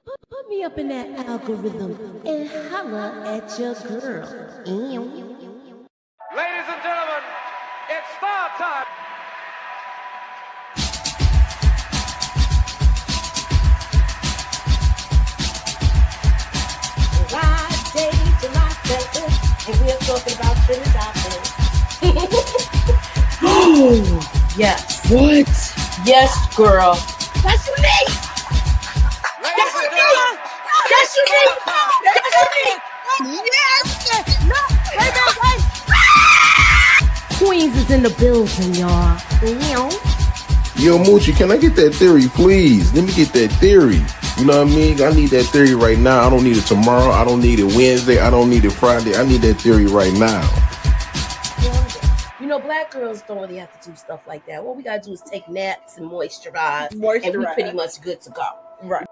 Put me up in that algorithm and holla at your girl. Ladies and gentlemen, it's star time. Friday, July 7th, and we're talking about THECHI. Oh, yes. What? Yes, girl. That's what me! Ladies and gentlemen, That's what me! That's what me! Yes! No! Wait! Queens is in the building, y'all. Yo, Moochie, can I get that theory, please? Let me get that theory. You know what I mean? I need that theory right now. I don't need it tomorrow. I don't need it Wednesday. I don't need it Friday. I need that theory right now. You know, black girls don't really have to do stuff like that. What we gotta do is take naps and moisturize. And we pretty much good to go. Right.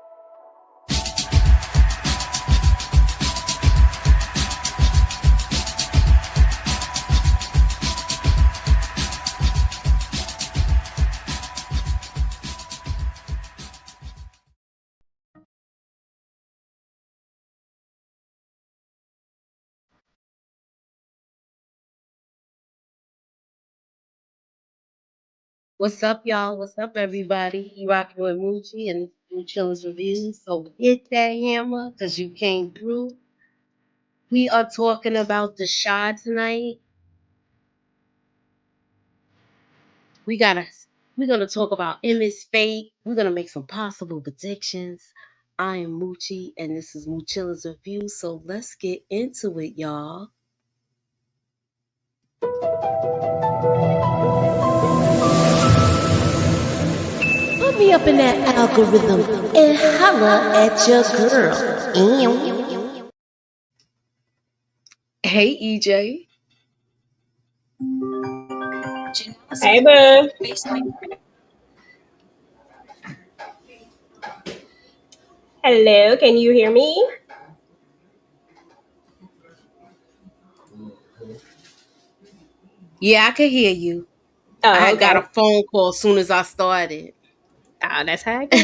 What's up, y'all? What's up, everybody? You rocking with Moochie and Moochill's Reviews. So hit that hammer because you came through. We are talking about the Chi tonight. We're gonna talk about Emmett's fate. We're gonna make some possible predictions. I am Moochie and this is Moochilla's Review. So let's get into it, y'all. Put me up in that algorithm and holla at your girl. Hey, EJ. Hey, boo. Hello, can you hear me? Yeah, I could hear you. Oh, I had okay. got a phone call as soon as I started. Oh, that's how it goes.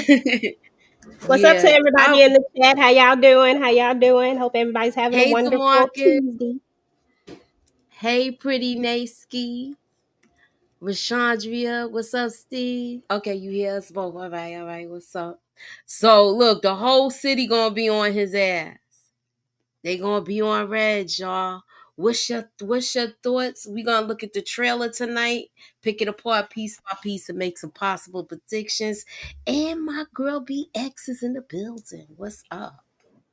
What's up to Yeah. everybody in the chat? How y'all doing? How y'all doing? Hope everybody's having a Hey, wonderful DeMarcus. Tuesday. Hey, Pretty Nasky. Rashandria. What's up, Steve? Okay, you hear us both. All right. What's up? So, look, the whole city gonna be on his ass. They gonna be on Reg, y'all. What's your thoughts? We gonna look at the trailer tonight, pick it apart piece by piece, and make some possible predictions. And my girl BX is in the building. What's up?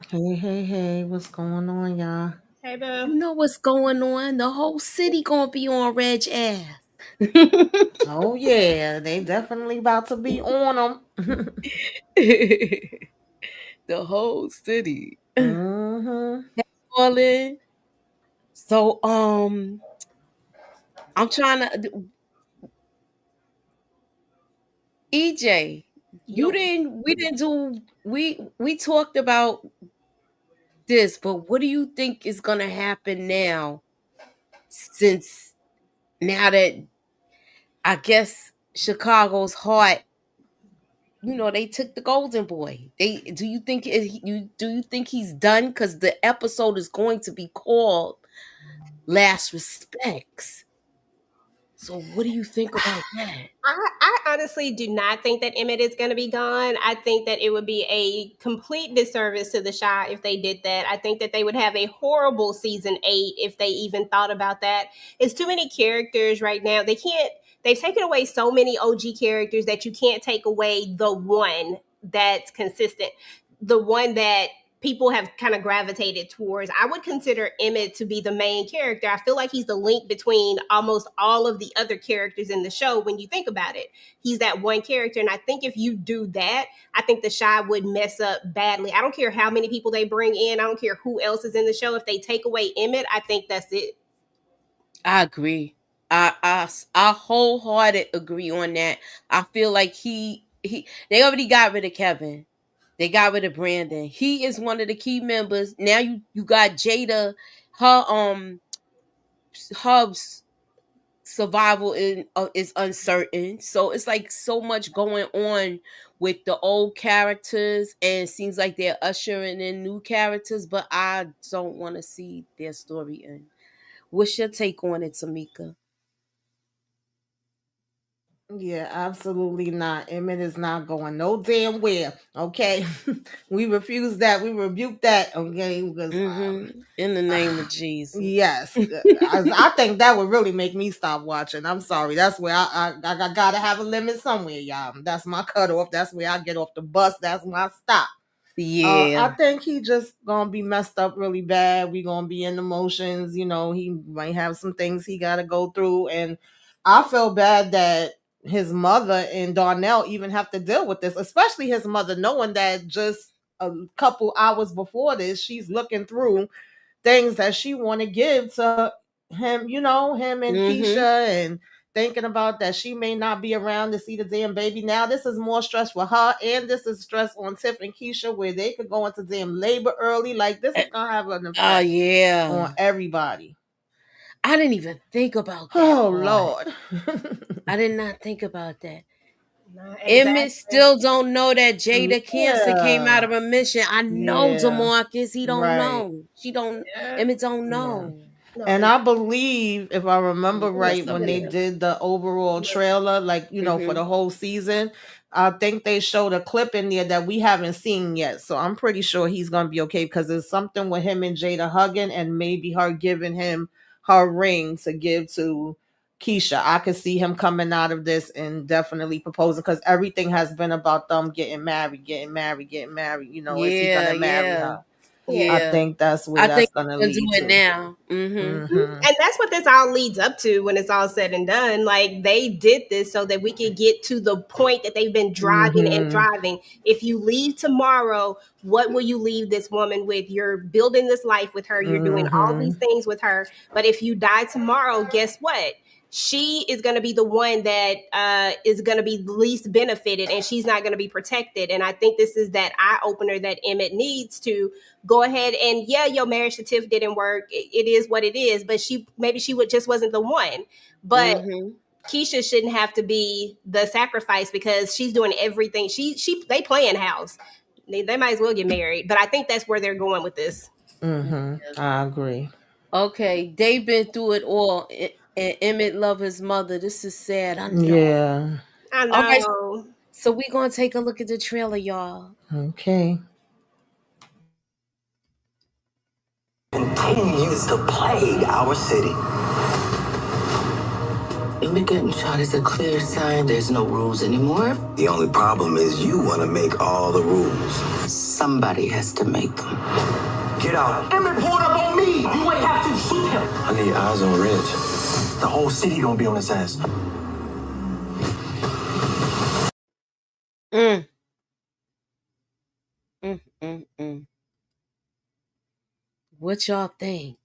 Hey, what's going on, y'all? Hey, You boo. know what's going on? The whole city gonna be on Reg ass. Oh, yeah, they definitely about to be on them. The whole city. Mm-hmm. All in. So I'm trying to EJ, we talked about this, but what do you think is gonna happen now since now that I guess Chicago's heart, they took the golden boy. Do you think he's done? Because the episode is going to be called Last Respects. So what do you think about that? I honestly do not think that Emmett is going to be gone. I think that it would be a complete disservice to the Chi if they did that. I think that they would have a horrible season 8 if they even thought about that. It's too many characters right now. They've taken away so many OG characters that you can't take away the one that's consistent, the one that people have kind of gravitated towards. I would consider Emmett to be the main character. I feel like he's the link between almost all of the other characters in the show when you think about it. He's that one character. And I think if you do that, I think the Chi would mess up badly. I don't care how many people they bring in. I don't care who else is in the show. If they take away Emmett, I think that's it. I agree. I wholehearted agree on that. I feel like they already got rid of Kevin. They got rid of Brandon. He is one of the key members. Now you got Jada. Her her survival is uncertain. So it's like so much going on with the old characters, and it seems like they're ushering in new characters, but I don't want to see their story end. What's your take on it, Tamika? Yeah, absolutely not. Emmett is not going no damn where. Okay, we refuse that. We rebuke that. Okay, because In the name of Jesus. yes, I think that would really make me stop watching. I'm sorry. That's where I gotta have a limit somewhere, y'all. That's my cutoff. That's where I get off the bus. That's when I stop. I Yeah. think he just gonna be messed up really bad. We gonna be in emotions. You know, he might have some things he gotta go through, and I feel bad that his mother and Darnell even have to deal with this, especially his mother, knowing that just a couple hours before this, she's looking through things that she want to give to him, you know, him and Mm-hmm. Keisha, and thinking about that she may not be around to see the damn baby. Now this is more stress for her, and this is stress on Tiff and Keisha, where they could go into damn labor early. Like this is gonna have an Oh effect on yeah. everybody. I didn't even think about that Oh part. Lord. I did not think about that. No, Emmett exactly. still don't know that Jada cancer came out Yeah. of remission. I know Yeah. Demarcus, he don't Right. know. She don't. Yeah. Emmett don't Yeah. know. No, And they I believe, if I remember Who else right, up when they even. there? did the overall trailer, like, you know, for Mm-hmm. the whole season, I think they showed a clip in there that we haven't seen yet. So I'm pretty sure he's going to be okay, because there's something with him and Jada hugging, and maybe her giving him her ring to give to Keisha. I could see him coming out of this and definitely proposing, because everything has been about them getting married, getting married, getting married. You know, is he going Yeah, to marry yeah, her? Yeah. I yeah. think that's where I think that's going to he's gonna do lead it to. now. Mm-hmm. Mm-hmm. And that's what this all leads up to when it's all said and done. Like they did this so that we could get to the point that they've been driving and Mm-hmm. driving. If you leave tomorrow, what will you leave this woman with? You're building this life with her, you're doing all Mm-hmm. these things with her. But if you die tomorrow, guess what? She is going to be the one that is going to be least benefited, and she's not going to be protected. And I think this is that eye opener that Emmett needs to go ahead and, yeah, your marriage to Tiff didn't work. It is what it is, but she would just wasn't the one. But Mm-hmm. Keisha shouldn't have to be the sacrifice because she's doing everything. She they playing house. They might as well get married. But I think that's where they're going with this. Mm-hmm. I agree. Okay, they've been through it all, and Emmett love his mother. This is sad. I know. Yeah. I All right, know. so we gonna take a look at the trailer, y'all. Okay. Continues to plague our city. Emmett getting shot is a clear sign there's no rules anymore. The only problem is you want to make all the rules. Somebody has to make them. Get out. Emmett pulled up on me. You ain't have to shoot him. I need eyes on Reg. The whole city gonna be on his ass. Mm, mm. What y'all think?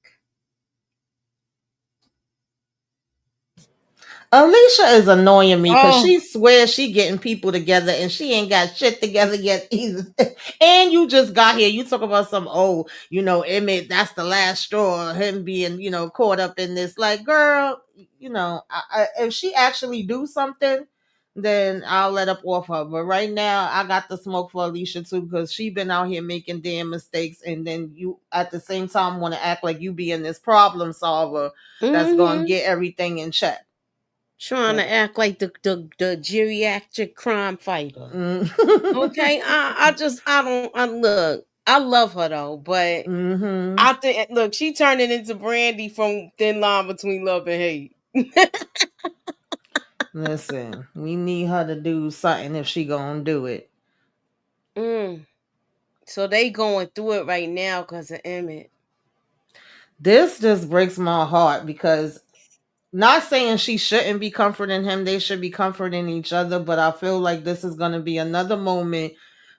Alicia is annoying me because Oh, she swears she getting people together and she ain't got shit together yet either. And you just got here. You talk about some, oh, you know, Emmett, that's the last straw, him being, you know, caught up in this. Like, girl, you know, if she actually do something, then I'll let up off her. But right now, I got the smoke for Alicia too, because she been out here making damn mistakes, and then you at the same time want to act like you being this problem solver that's gonna mm-hmm. get everything in check. Trying to act like the geriatric crime fighter. Mm. Okay, I don't I look. I love her though, but Mm-hmm. I think look, she turning into Brandy from Thin Line Between Love and Hate. Listen, we need her to do something if she gonna do it. Mm. So they going through it right now because of Emmett. This just breaks my heart because, not saying she shouldn't be comforting him, they should be comforting each other, but I feel like this is gonna be another moment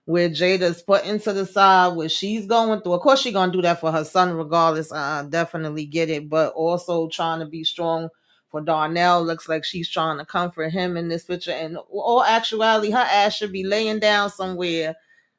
where Jada's put into the side where she's going through. Of course, she's gonna do that for her son, regardless. I definitely get it, but also trying to be strong for Darnell. Looks like she's trying to comfort him in this picture. And all actuality, her ass should be laying down somewhere,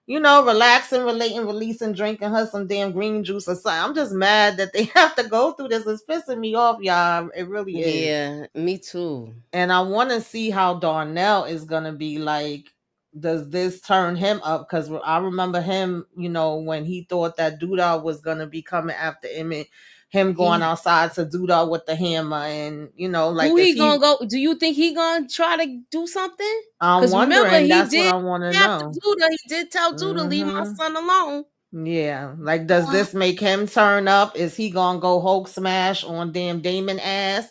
you know, relaxing, relating, releasing, drinking her some damn green juice or something. I'm just mad that they have to go through this. It's pissing me off, y'all. It really is. Yeah, me too. And I want to see how Darnell is gonna be like. does this turn him up? Because I remember him, when he thought that Duda was gonna be coming after him, and him going He outside to Duda with the hammer, and who like, is he he? gonna go? Do you think he gonna try to do something? I'm Because remember, wondering. he That's what did I want to have to know. Duda. He did tell Duda, leave my Hmm. son alone. Yeah, like, does this make him turn up? Is he gonna go Hulk smash on damn Damon ass,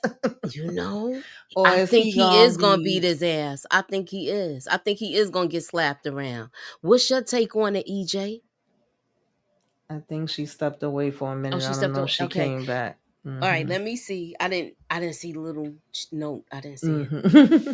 You know, or I is think he he gonna is gonna beat be? his ass. I think he is. I think he is gonna get slapped around. What's your take on it, EJ? I think she stepped away for a Oh, minute. she I don't stepped know if away. she Okay. came back. All right, Hmm. let me see. I didn't see the little note. I didn't see it. Hmm.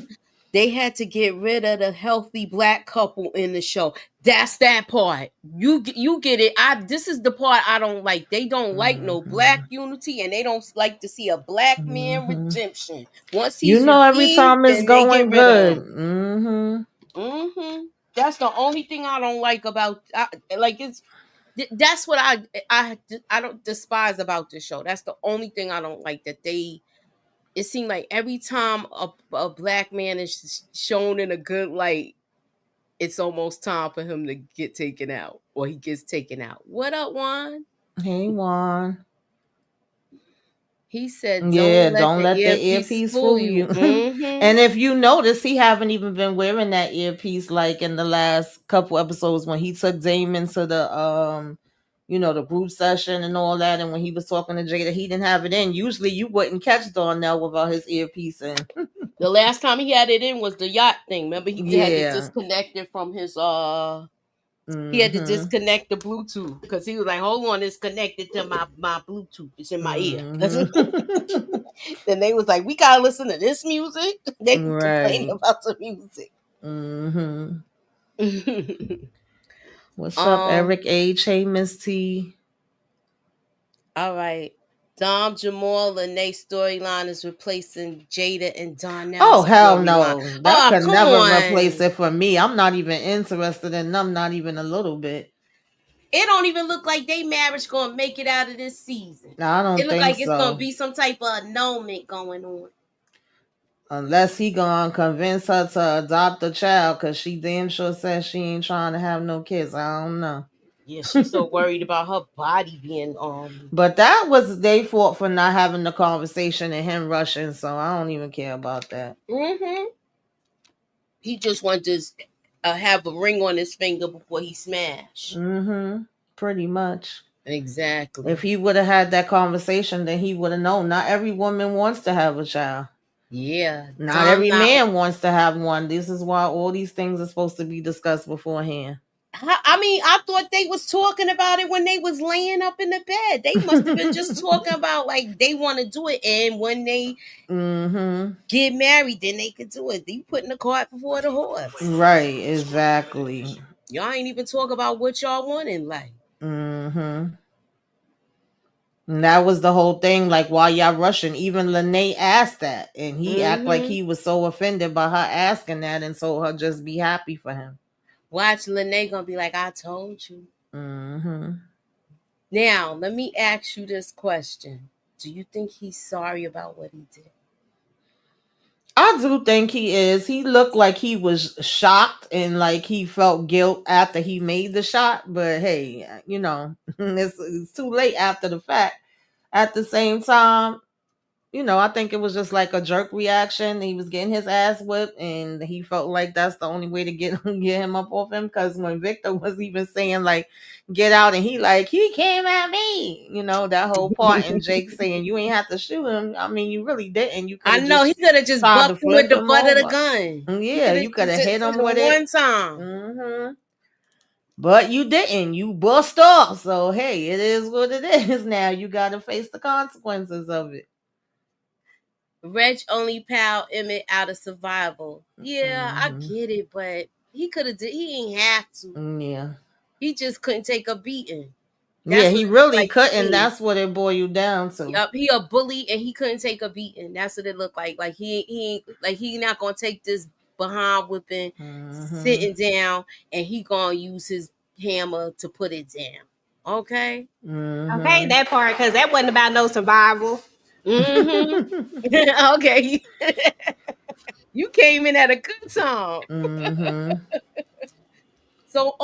They had to get rid of the healthy black couple in the show. That's that part. You get it. This is the part I don't like. They don't like no black Hmm. unity, and they don't like to see a black man Hmm. redemption. Once he's Every redeemed, time it's then they get going rid of good. him. Hmm. That's the only thing I don't like about. Like it's. That's what I don't despise about this show. That's the only thing I don't like, that they. It seemed like every time a black man is shown in a good light, it's almost time for him to get taken out, or he gets taken out. What up, Juan? Hey, Juan. He said, Yeah, "Don't let don't the let the earpiece earpiece fool fool you." you. And if you notice, he haven't even been wearing that earpiece like in the last couple episodes when he took Damon to the group session and all that, and when he was talking to Jada, he didn't have it in. Usually you wouldn't catch Darnell without his earpiece in. The last time he had it in was the yacht thing. Remember, he had to Yeah. disconnect it from his He had to Mm-hmm. disconnect the Bluetooth because he was like, "Hold on, it's connected to my Bluetooth. It's in my ear." Mm-hmm. Then they was like, "We gotta listen to this music." They complaining Right. about the music. Mm-hmm. What's up, um. Eric H? Hey, Miss T. All right. Dom Jamal Lene storyline is replacing Jada and Oh, Donnell's hell storyline. no. That Oh, could come never replace on. it for me. I'm not even interested in them, not even a little bit. It don't even look like they marriage gonna make it out of this season. I It don't look think like it's gonna so. be some type of annulment going on. Unless he gonna convince her to adopt a child, because she damn sure says she ain't trying to have no kids. I don't know. Yeah, she's so worried about her body being But that was their fault for not having the conversation and him rushing, so I don't even care about that. He just wanted to have a ring on his finger before he smash. Pretty much. Exactly. If he would have had that conversation, then he would have known. Not every woman wants to have a child. Yeah. Not Dom every not. man wants to have one. This is why all these things are supposed to be discussed beforehand. I mean, I thought they was talking about it when they was laying up in the bed. They must have been just talking about like they want to do it, and when they get married, then they could do it. You putting the cart before the horse. Right, exactly. Y'all ain't even talk about what y'all want in life. And that was the whole thing. Like, why y'all rushing? Even Lene asked that, and he act like he was so offended by her asking that, and so her just be happy for him. Watch Lene gonna be like, "I told you." Now, let me ask you this question: do you think he's sorry about what he did? I do think he is. He looked like he was shocked and like he felt guilt after he made the shot. But hey, it's too late after the fact. At the same time, I think it was just like a jerk reaction. He was getting his ass whipped, and he felt like that's the only way to get him up off him. Because when Victor was even saying like, "Get out," and he came at me, that whole part, and Jake saying, "You ain't have to shoot him." I mean, you really didn't. You could I have know he just could have just tried to bucked him with flip the him butt of the over. gun. He Yeah, could have you could have just hit hit him him with it. one time. But you didn't. You bust off. So hey, it is what it is. Now you got to face the consequences of it. Reg only pal Emmett out of survival. Yeah, I get it, but he could have did. He ain't have to. Yeah. He just couldn't take a beating. Yeah, That's what he it looked really like to couldn't. me. That's what it boiled down to. Yup, he a bully and he couldn't take a beating. That's what it looked like. Like he not gonna take this behind whipping, sitting down, and he gonna use his hammer to put it down. Okay. Okay, that part, because that wasn't about no survival. Okay. You came in at a good time. So,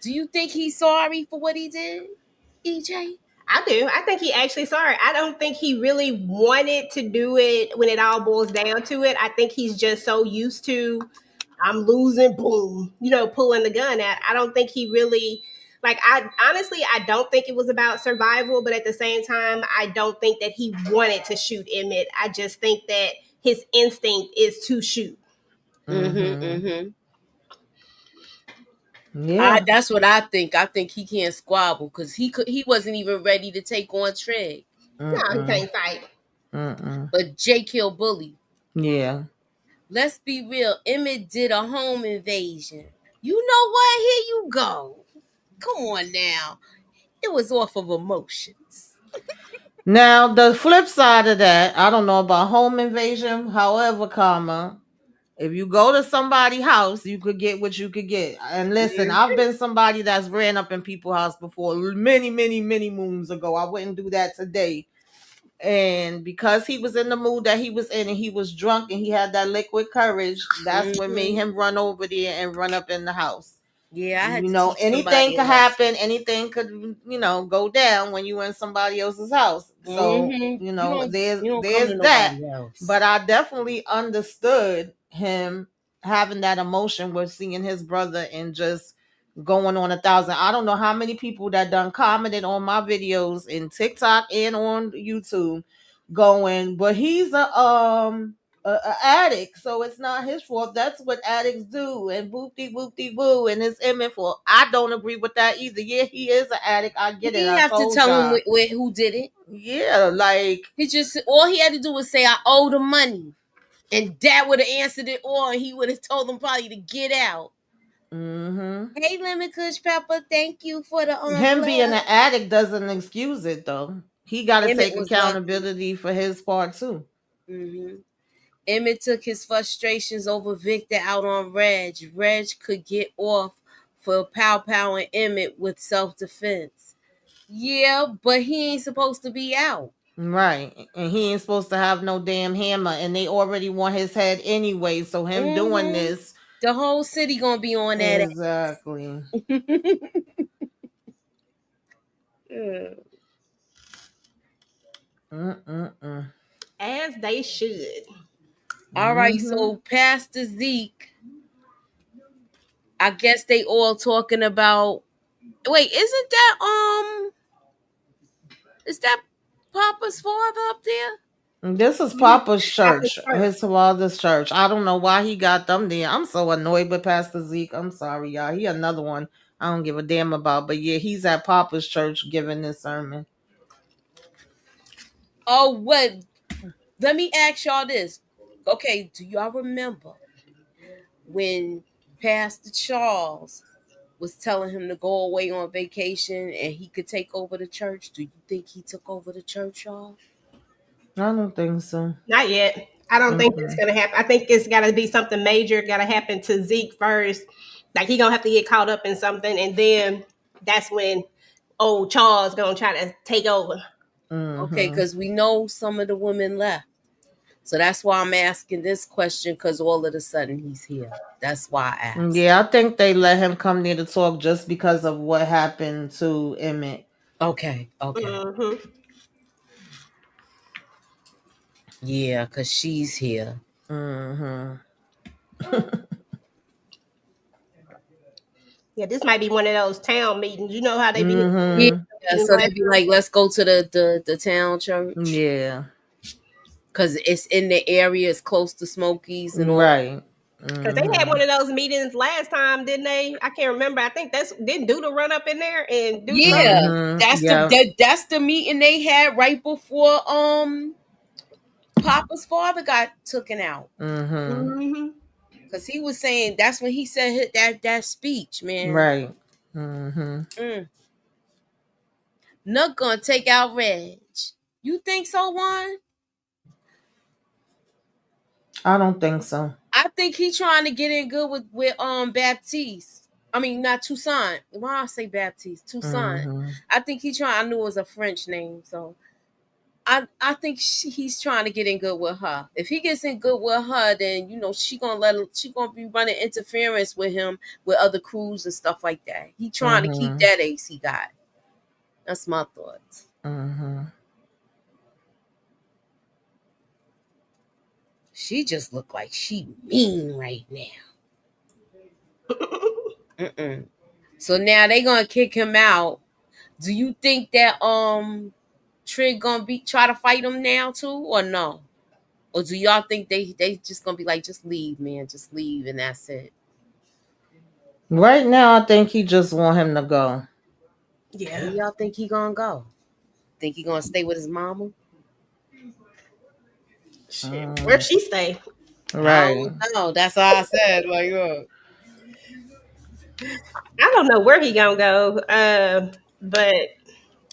do you think he's sorry for what he did, EJ? I do. I think he actually sorry. I don't think he really wanted to do it when it all boils down to it. I think he's just so used to I'm losing, boom, pulling the gun out. I don't think he really I honestly I don't think it was about survival, but at the same time, I don't think that he wanted to shoot Emmett. I just think that his instinct is to shoot. Mm-hmm. Mm-hmm. Mm-hmm. Yeah. That's what I think. I think he can't squabble because he wasn't even ready to take on Trey. No, he Mm-mm. can't fight. Mm-mm. But Jay killed Bully. Yeah. Let's be real. Emmett did a home invasion. You know what? Here you go. Come on now. It was off of emotions. Now the flip side of that, I don't know about home invasion. However, if you go to somebody's house, you could get what you could get. And listen, I've been somebody that's ran up in people's house before, many, many, many moons ago. I wouldn't do that today. And because he was in the mood that he was in, and he was drunk, and he had that liquid courage, that's what made Mm-hmm. him run over there and run up in the house. Yeah, I had You to know, teach anything somebody a could lesson. happen, anything could, go down when you in somebody else's house. So, Mm-hmm. You don't come there's to that. nobody else. But I definitely understood him having that emotion with seeing his brother and just going on 1,000. I don't know how many people that done commented on my videos in TikTok and on YouTube going, but he's a addict, so it's not his fault. That's what addicts do, and boopty boopty boo, and it's Emmett fault. I don't agree with that either. Yeah, he is an addict. I get it. He I have to told tell him y'all. who did it. Yeah, like. He just all he had to do was say I owe the money, and Dad would have answered it all, and he would have told him probably to get out. Mm-hmm. Hey, Lemon Kush Pepper, thank you for the Him being blood. an addict doesn't excuse it though. He got to Emmett take was lucky. accountability for his part too. Mm-hmm. Emmett took his frustrations over Victor out on Reg. Reg could get off for Pow Pow and Emmett with self defense. Yeah, but he ain't supposed to be out. Right. And he ain't supposed to have no damn hammer, and they already want his head anyway, so him doing Mm-hmm. this. The whole city gonna be on that. Exactly. Yeah. Mm-mm-mm. As they should. All right, Mm-hmm. so Pastor Zeke, I guess they all talking about. Wait, is that Papa's father up there? This is Mhm. Papa's After church, church. his father's church. I don't know why he got them there. I'm so annoyed with Pastor Zeke. I'm sorry, y'all. He another one I don't give a damn about. But yeah, he's at Papa's church giving this sermon. Oh, what? Let me ask y'all this. Okay, do y'all remember when Pastor Charles was telling him to go away on vacation and he could take over the church? Do you think he took over the church, y'all? I don't think so. Not yet. I don't think it's Mm-mm. gonna happen. I think it's gotta be something major, gotta happen to Zeke first. Like he gonna have to get caught up in something, and then that's when old Charles gonna try to take over. Okay, Mm-hmm. because we know some of the women left. So that's why I'm asking this question because all of a sudden he's here. That's why I asked. Yeah, I think they let him come near to talk just because of what happened to Emmett. Okay, okay. Mm-hmm. Yeah, because she's here. Mm-hmm. Yeah, this might be one of those town meetings. You know how they be Yeah, Mm-hmm. meetings so last they'd be time? like, let's go to the town church Yeah. because it's in the area, it's close to Smokies and all. Right. Because they had Mm-hmm. one of those meetings last time, didn't they? I can't remember. I think that's didn't Doodle run up in there and do something. Yeah, Mm-hmm. Yeah. that's the meeting they had right before Papa's father got taken out. Mm-hmm. Mm-hmm. Because he was saying that's when he said that speech, man. Right. Mm-hmm. Mm. Not gonna take out Reg. You think so, Juan? I don't think so. I think he trying to get in good with Baptiste. I mean, not Toussaint. Why I say Baptiste? Toussaint. Mm-hmm. I think he trying. I knew it was a French name, so I think he's trying to get in good with her. If he gets in good with her, then she gonna be running interference with him with other crews and stuff like that. He trying to keep Mm-hmm. that ace he got. That's my thoughts. Mm-hmm. She just look like she mean right now. Mm-mm. So now they gonna kick him out. Do you think that Trig gonna be try to fight him now too, or no? Or do y'all think they just gonna be like, just leave, man, just leave, and that's it? Right now, I think he just want him to go. Where Yeah. y'all think he gonna go? Think he gonna stay with his mama? Shit. Where Mm, she stay? I right. don't know. That's all I said. Like, I don't know where he gonna go. But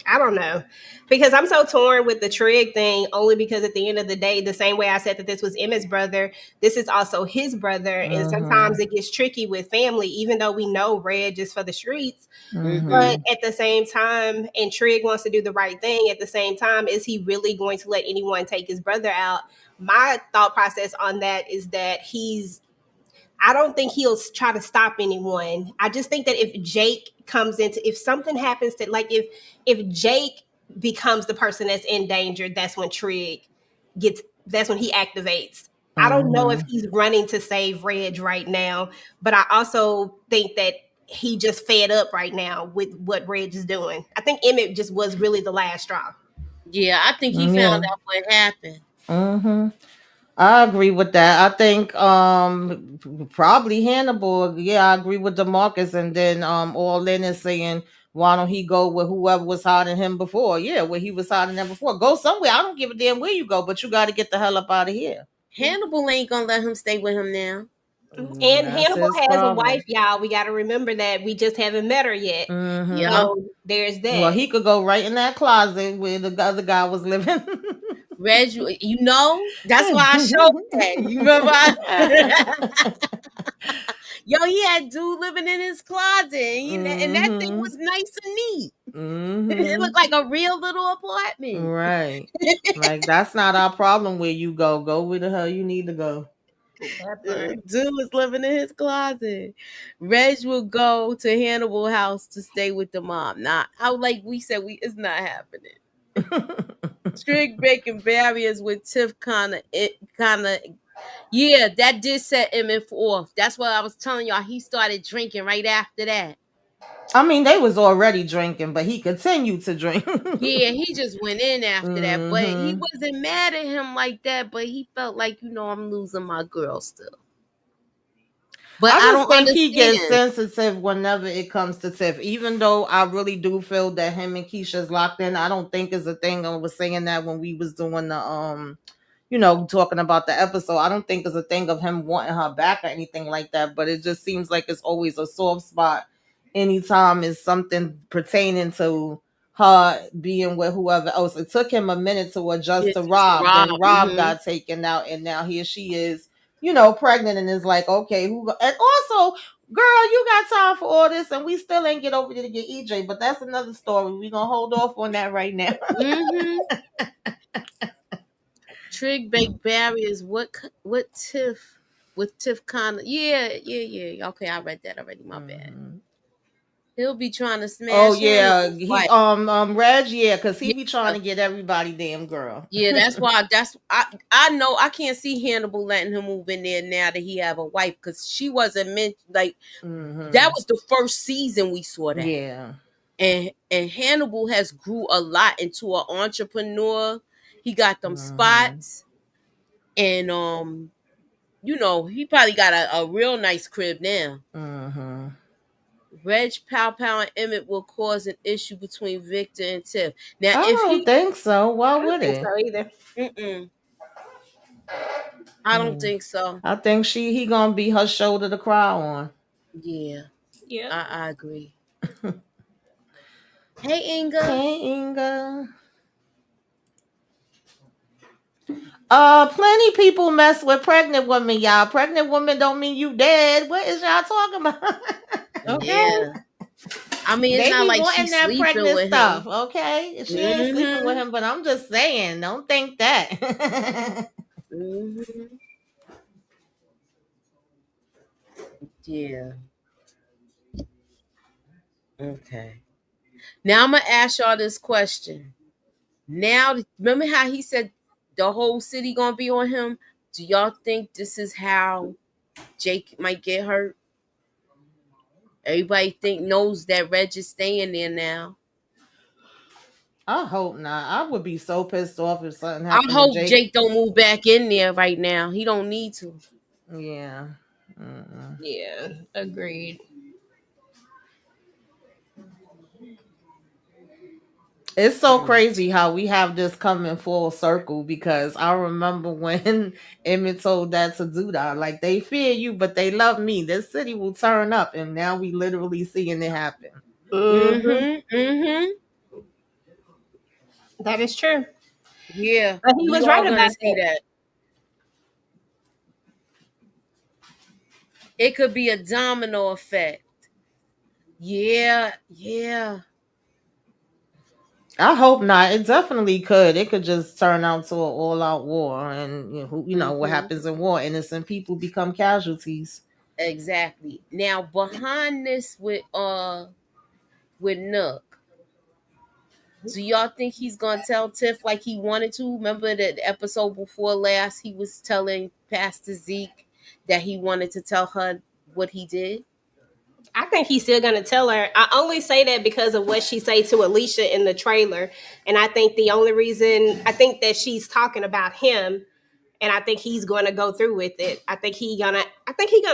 I don't know because I'm so torn with the Trig thing. Only because at the end of the day, the same way I said that this was Emmett's brother, this is also his brother, and Mm-hmm. sometimes it gets tricky with family. Even though we know Reg is for the streets, mm-hmm. but Mm-hmm. at the same time, and Trig wants to do the right thing. At the same time, is he really going to let anyone take his brother out? My thought process on that is that I don't think he'll try to stop anyone. I just think that if Jake comes into, if something happens to, like if Jake becomes the person that's in danger, that's when he activates. I don't know if Mm-hmm. he's running to save Reg right now, but I also think that he just fed up right now with what Reg is doing. I think Emmett just was really the last straw. Yeah, I think he found Yeah. out what happened. Mm-hmm. I agree with that. I think probably Hannibal. Yeah, I agree with DeMarcus, and then all in is saying why don't he go with whoever was hiding him before? Yeah, where he was hiding them before. Go somewhere. I don't give a damn where you go, but you got to get the hell up out of here. Hannibal ain't gonna let him stay with him now. And That's Hannibal his has a wife, problem. y'all. We got to remember that we just haven't met her yet. Mm-hmm. Yeah, So there's Well, that. he could go right in that closet where the other guy was living. Reg, that's why I showed that. You remember? Yo, he had dude living in his closet, and that thing Mm-hmm. was nice and neat. It Mm-hmm. looked like a real little apartment. Right. Like that's not our problem where you go. Go where the hell you need to go. That part. Dude was living in his closet. Reg will go to Hannibal house to stay with the mom. Not how like we said it's not happening. Trig breaking barriers with Tiff kind of yeah, that did set him in off. That's what I was telling y'all. He started drinking right after that. I mean, they was already drinking, but he continued to drink. Yeah, he just went in after that, but he Mm-hmm. wasn't mad at him like that. But he felt like, I'm losing my girl still. But I I just don't think he gets understand. sensitive whenever it comes to Tiff. Even though I really do feel that him and Keisha's locked in, I don't think is a thing. I was saying that when we was doing the talking about the episode. I don't think it's a thing of him wanting her back or anything like that, but it just seems like it's always a soft spot anytime it's something pertaining to her being with whoever else. It took him a minute to adjust to It's Rob. Rob. Then Rob Hmm. got taken out, and now here she is, pregnant, and is like, okay, and also, girl, you got time for all this, and we still ain't get over there to get EJ, but that's another story. We're gonna hold off on that right now. Hmm. Trig baked barriers. What Tiff with Tiff Connor? Yeah, yeah, yeah. Okay, I read that already. My bad. Mhm. He'll be trying to Oh smash yeah, Hannibal's he wife. Reg, yeah, because he Yeah, be trying to get everybody damn girl. yeah. That's why. I know I can't see Hannibal letting him move in there now that he have a wife because she wasn't meant like that Hmm. was the first season we saw that. Yeah. And Hannibal has grew a lot into an entrepreneur. He got them Hmm. spots, and he probably got a real nice crib now. Hmm. Reg Pow Pow and Emmett will cause an issue between Victor and Tiff. Now, I if don't he, think so. Why I don't would think it? so either. mm-mm, I don't Hmm. think so. I think he gonna be her shoulder to cry on. Yeah, Yep. I agree. Hey, Inga. Hey Inga. Plenty people mess with pregnant women, y'all. Pregnant women don't mean you dead. What is y'all talking about? Okay. Yeah, I mean, it's They not be like wanting she's that sleeping pregnant with stuff, him. okay? She ain't sleeping with Mhm. him, but I'm just saying, don't think that. Mhm. Yeah. Okay. Now I'm gonna ask y'all this question. Now, remember how he said the whole city gonna be on him? Do y'all think this is how Jake might get hurt? Everybody think knows that Reg is staying there now. I hope not. I would be so pissed off if something I happened to hope Jake. Jake don't move back in there right now. He don't need to. Yeah. Mm-mm. Yeah, agreed. It's so Mm. crazy how we have this coming full circle because I remember when Emmett told that to Duda, like they fear you, but they love me. This city will turn up, and now we literally seeing it happen. Hmm. Mhm. Mhm. That is true. Yeah, But he we was are right gonna about see that. that. It could be a domino effect. Yeah. Yeah. I hope not. It definitely could. It could just turn out to an all-out war, and you know what Mhm. happens in war: innocent people become casualties. Exactly. Now behind this with Nook, do y'all think he's gonna tell Tiff like he wanted to? Remember that episode before last, he was telling Pastor Zeke that he wanted to tell her what he did. I think he's still gonna tell her. I only say that because of what she say to Alicia in the trailer, and I think the only reason I think that she's talking about him, and I think he's going to go through with it. I think he gonna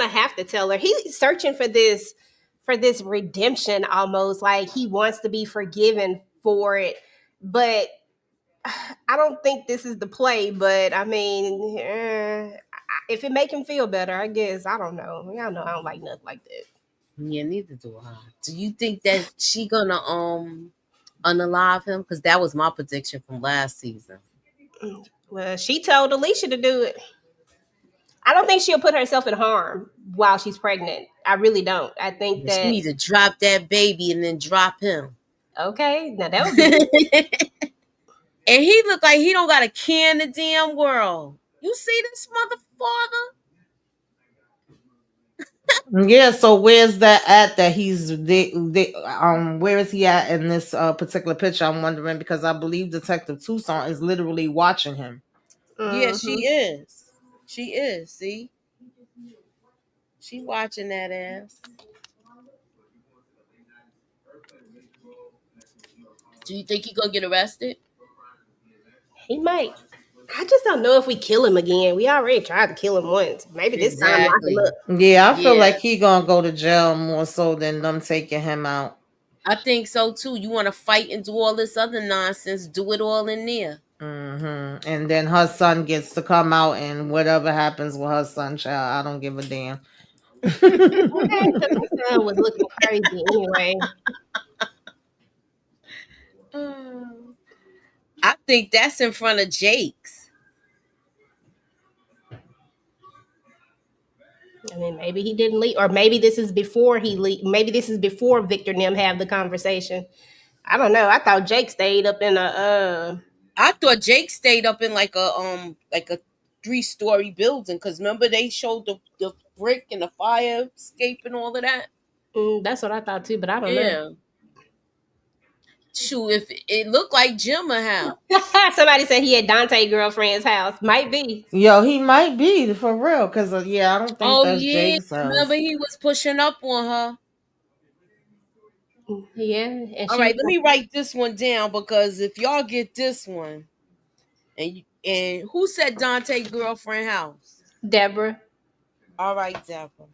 have to tell her. He's searching for this redemption, almost like he wants to be forgiven for it, but I don't think this is the play. But I mean, if it make him feel better, I guess. I don't know. Y'all know I don't like nothing like that. Yeah, neither do I. Do you think that she gonna unalive him? Because that was my prediction from last season. Well, she told Alicia to do it. I don't think she'll put herself in harm while she's pregnant. I really don't. I think Yeah, she that need to drop that baby and then drop him. okay, now that would be good. And he looked like he don't got a care in the damn world. You see this motherfucker? Yeah, so where's that at that where is he at in this particular picture? I'm wondering because I believe Detective Tucson is literally watching him. Yeah, she Hmm. is. She is. See, she watching that ass. Do you think he gonna get arrested? He might. I just don't know if we kill him again. We already tried to kill him once. Maybe this time lock him Exactly. up. Yeah, I feel Yeah, like he gonna go to jail more so than them taking him out. I think so too. You want to fight and do all this other nonsense? Do it all in there. And then her son gets to come out, and whatever happens with her son, child, I don't give a damn. Okay, because my son was looking crazy anyway. Mm. I think that's in front of Jake's. I mean, maybe he didn't leave, or maybe this is before he leave. Maybe this is before Victor and them have the conversation. I don't know. I thought Jake stayed up in a. I thought Jake stayed up in like a 3-story building because remember they showed the brick and the fire escape and all of that. That's what I thought too, but I don't know. Yeah. Shoot, if it looked like Jim's house. Somebody said he had Dante girlfriend's house. Might be. Yo, he might be for real, cause yeah, I don't think Oh that's yeah, Jake's remember house. he was pushing up on her. Yeah, and All she was right, let me write this one down because if y'all get this one, and who said Dante girlfriend house? Deborah. All right, Deborah,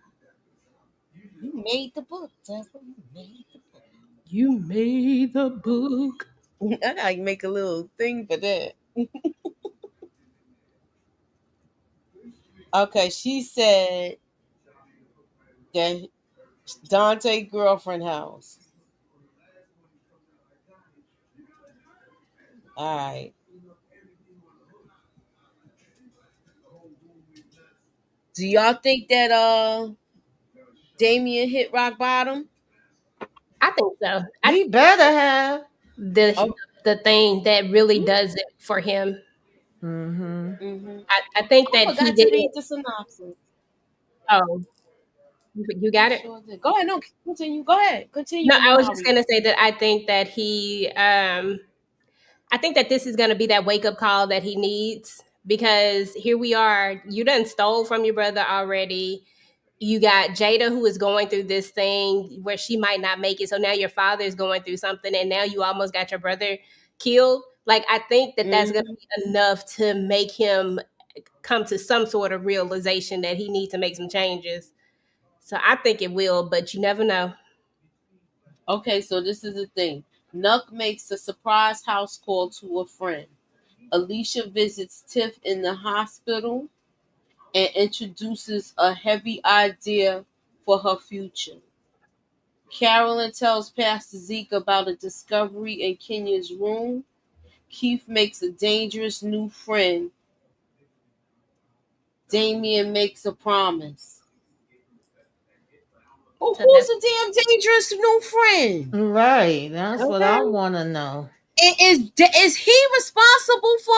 you made the book, Deborah. You made the book. You made the book. I gotta make a little thing for that. Okay, she said that Dante girlfriend house. All right. Do y'all think that Damien hit rock bottom? I think so. I He better have. the Oh, the thing that really does it for him. Mm-hmm. mm-hmm. I think I that he forgot to did read it. the synopsis. Oh, you I got it. sure did. Go ahead. No, continue. Go ahead. Continue, No, and I then was I'll just read gonna it. say that I think that I think that this is gonna be that wake up call that he needs because here we are. You done stole from your brother already. You got Jada who is going through this thing where she might not make it. So now your father is going through something, and now you almost got your brother killed. Like I think that that's gonna Mm-hmm. be enough to make him come to some sort of realization that he needs to make some changes. So I think it will, but you never know. Okay, so this is the thing. Nuck makes a surprise house call to a friend. Alicia visits Tiff in the hospital and introduces a heavy idea for her future. Carolyn tells Pastor Zeke about a discovery in Kenya's room. Keith makes a dangerous new friend. Damien makes a promise. Oh, So who's that's a damn dangerous new friend? Right. That's what I okay. want to know. Is he responsible for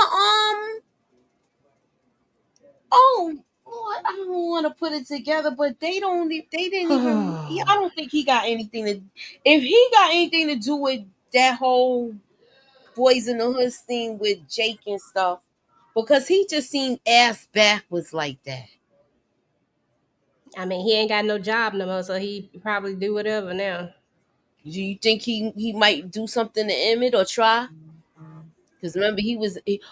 Oh, Lord, I don't want to put it together, but they didn't even. I don't think he got anything to. If he got anything to do with that whole Boys in the Hood thing with Jake and stuff, because he just seemed ass backwards like that. I mean, he ain't got no job no more, so he probably do whatever now. Do you think he might do something to Emmett or try? Because remember,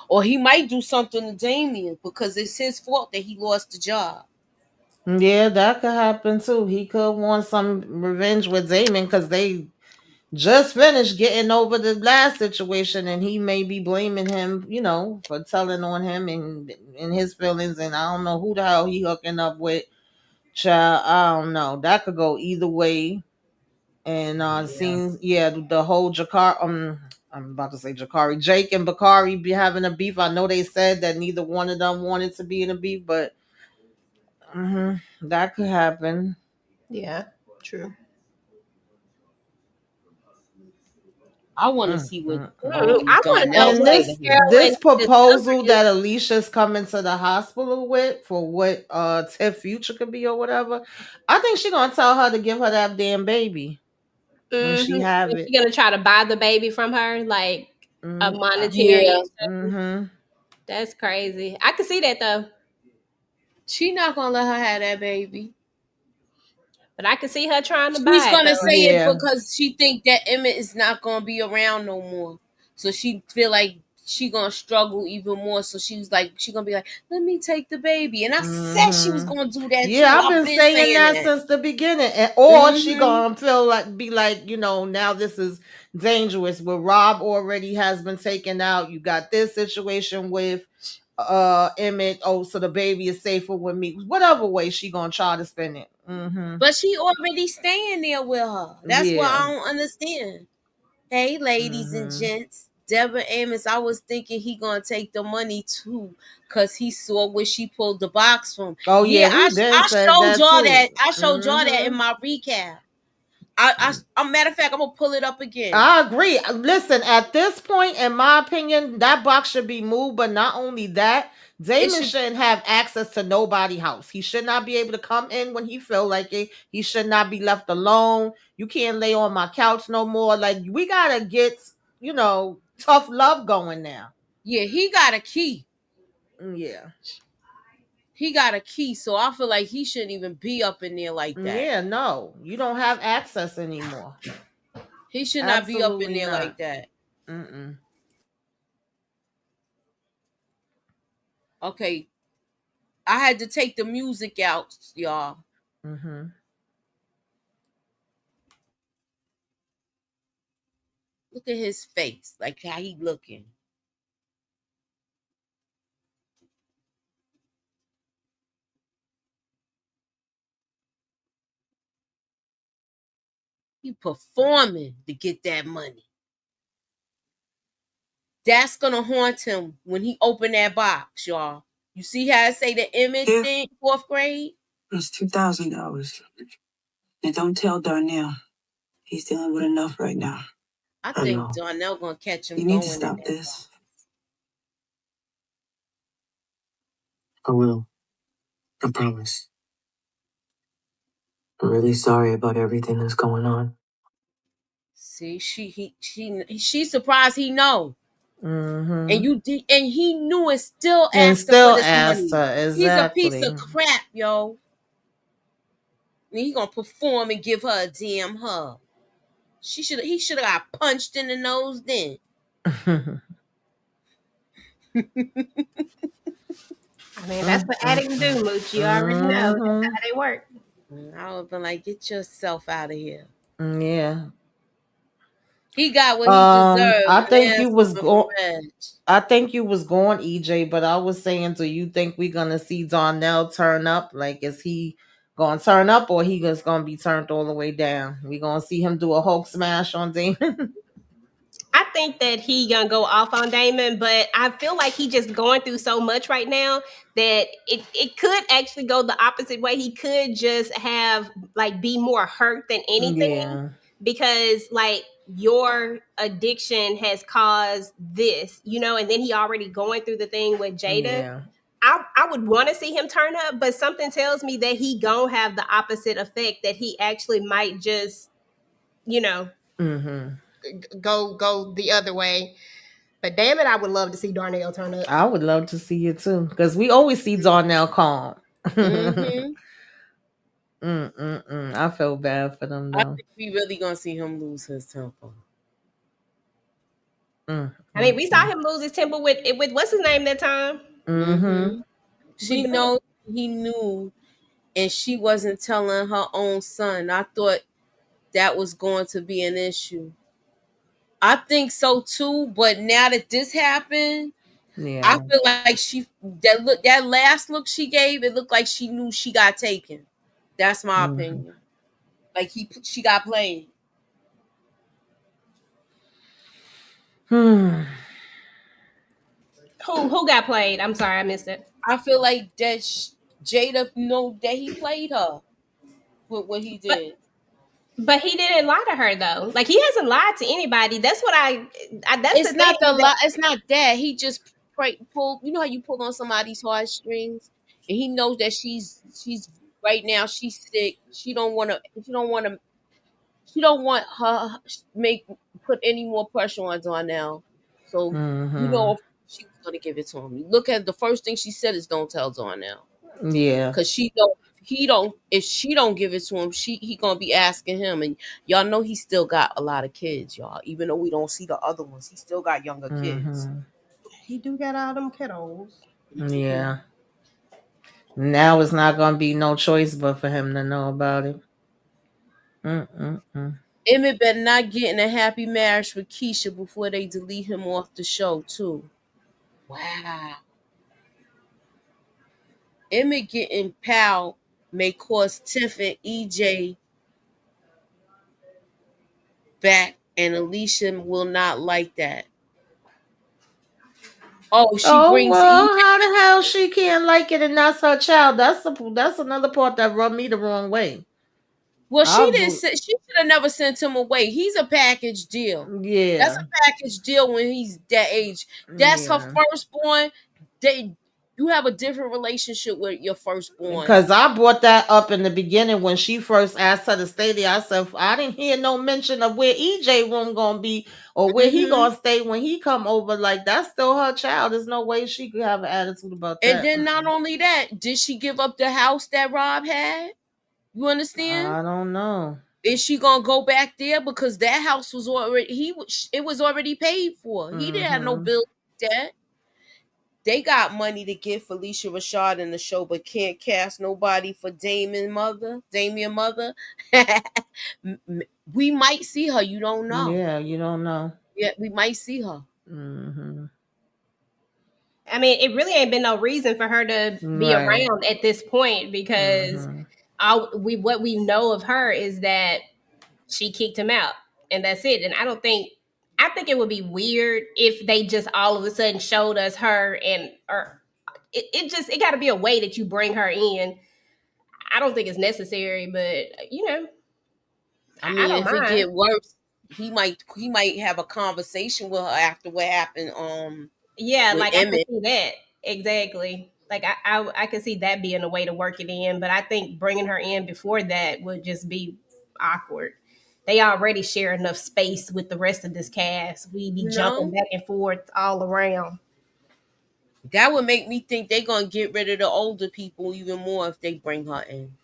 or he might do something to Damien because it's his fault that he lost the job. Yeah, that could happen too. He could want some revenge with Damon because they just finished getting over the last situation, and he may be blaming him, for telling on him and his feelings. And I don't know who the hell he hooking up with. Child, I don't know. That could go either way. And Yeah. seems the whole Jakar I'm about to say Jakari, Jake and Bakari be having a beef. I know they said that neither one of them wanted to be in a beef, but that could happen. Yeah, true. I want to Mm, see what mm, mm. I want to know Darnell And what say to this him. this Carolyn proposal discovered. that Alicia's coming to the hospital with for what Tiff future could be or whatever, I think she gonna tell her to give her that damn baby when she have Is it. she gonna try to buy the baby from her, like a Mm, monetary? Yeah, mm-hmm. That's crazy. I can see that though, she not gonna let her have that baby. but I can see her trying to She's buy it gonna though. say it Yeah. because she think that Emmett is not gonna be around no more. So she feel like she gonna struggle even more. So she's like, she gonna be like, let me take the baby. And I said she was Mm-hmm. gonna do that Yeah, too. I've I've been been saying saying that that. since the beginning. Or she Mm-hmm. gonna feel like be like, now this is dangerous. Where Rob already has been taken out. You got this situation with Emmett. Oh, so the baby is safer with me. Whatever way she gonna try to spin it. Mm-hmm. But she already staying there with her. That's what Yeah. I don't understand. Hey, ladies and Mm-hmm. gents, Deborah Amos. I was thinking he gonna take the money too, cause he saw where she pulled the box from. Oh Yeah, yeah, we been I said showed that y'all too. that. I showed y'all that in Mm-hmm. my recap. A matter of fact, I'm gonna pull it up again. I agree. Listen, at this point, in my opinion, that box should be moved. But not only that, It Damon should. shouldn't have access to nobody's house. He should not be able to come in when he feel like it. He should not be left alone. You can't lay on my couch no more. Like we gotta get, tough love going now. Yeah, he got a key. Yeah. He got a key, so I feel like he shouldn't even be up in there like that. Yeah, no. You don't have access anymore. He should not be up in Absolutely there like not. that. Mm-mm. Okay, I had to take the music out, y'all. Mm-hmm. Look at his face, like how he looking. He performing to get that money. That's gonna haunt him when he open that box, y'all. You see how I say the image Yeah, thing, fourth grade? it's $2,000. And don't tell Darnell. He's dealing with enough right now. I I think know. Darnell gonna catch him You need to going in stop there. this. I will. I promise. I'm really sorry about everything that's going on. See, she's surprised he know. And Mm-hmm. you did, and he knew and still And asked her for still this asked money. her He's a piece exactly. of crap, yo. And he gonna perform and give her a damn hug. He should have got punched in the nose then. I mean, that's what addicts do, Mooch. You already know. That's Mm-hmm. how they work. I would have been like, get yourself out of here. Yeah. He got what he deserved. I think Now you it's was looking for going. revenge. I think you was going, EJ, but I was saying, do you think we're gonna see Darnell turn up? Like, is he gonna turn up, or he just gonna be turned all the way down? We gonna see him do a Hulk smash on Damon? I think that he gonna go off on Damon, but I feel like he just going through so much right now that it could actually go the opposite way. He could just have like be more hurt than anything Yeah, because like your addiction has caused this, and then he already going through the thing with Jada. yeah. I would want to see him turn up, but something tells me that he gonna have the opposite effect, that he actually might just, you know, Mm-hmm. go the other way. But damn it, I would love to see Darnell turn up. I would love to see it too, because we always see Darnell calm. Mm-hmm. I feel bad for them I though. think we really gonna see him lose his temper. I mean, we saw him lose his temper with what's his name that time. Mm-hmm. Mm-hmm. With She knows he knew, and she wasn't telling her own son. I thought that was going to be an issue. I think so too, but now that this happened, I Yeah. feel like that last look she gave, it looked like she knew she got taken. That's my Mm-hmm. opinion. Like she got played. Hmm. who got played? I'm sorry, I missed it. I feel like that Jada know that he played her with what he But did. but he didn't lie to her though. Like he hasn't lied to anybody. That's what that's the It's thing not the that lot. It's not that he just pulled. You know how you pull on somebody's heartstrings, and he knows that she's right now. She's sick. She don't want to. She don't want to. She don't want her make put any more pressure on Darnell. So you Mm-hmm. know she was gonna give it to him. Look at the first thing she said is don't tell Darnell. Yeah. Cause she don't he don't if she don't give it to him, he gonna be asking him. And y'all know he still got a lot of kids, y'all. Even though we don't see the other ones, he still got younger kids. Mm-hmm. he do got all them kiddos. Mhm. Yeah. Now it's not gonna be no choice but for him to know about it. Mm-mm-mm. Emmett better not get in a happy marriage with Keisha before they delete him off the show too. Wow. Emmett getting pal may cause Tiff and EJ back, and Alicia will not like that. Oh, she Oh brings EJ. well, how the hell she can't like it and that's her child? That's another part that rubbed me the wrong way. Well, I she didn't. bo- She should have never sent him away. He's a package deal. That's yeah, a package deal when he's that age. That's her yeah. firstborn. They, you have a different relationship with your firstborn. Because I brought that up in the beginning when she first asked her to stay there. I said I didn't hear no mention of where EJ room gonna be or where he Hmm. gonna stay when he come over. Like that's still her child. There's no way she could have an attitude about And that. then not only that, did she give up the house that Rob had? You understand? I don't know. Is she gonna go back there because that house was already it was already paid for. He didn't have no Mm-hmm. bill debt. They got money to give Felicia Rashad in the show, but can't cast nobody for Damien mother. We might see her. You don't know. Yeah, you don't know. Yeah, we might see her. Mm-hmm. I mean, it really ain't been no reason for her to be Right. around at this point because Mm-hmm. what we know of her is that she kicked him out, and that's it. And I think it would be weird if they just all of a sudden showed us her, and or it got to be a way that you bring her in. I don't think it's necessary, but I I mean, don't if it mind. get worse, he might have a conversation with her after what happened Yeah, with like I can Emmett. see that exactly. Like I can see that being a way to work it in, but I think bringing her in before that would just be awkward. They already share enough space with the rest of this cast. We be You jumping know, back and forth all around. that would make me think they're gonna get rid of the older people even more if they bring her in.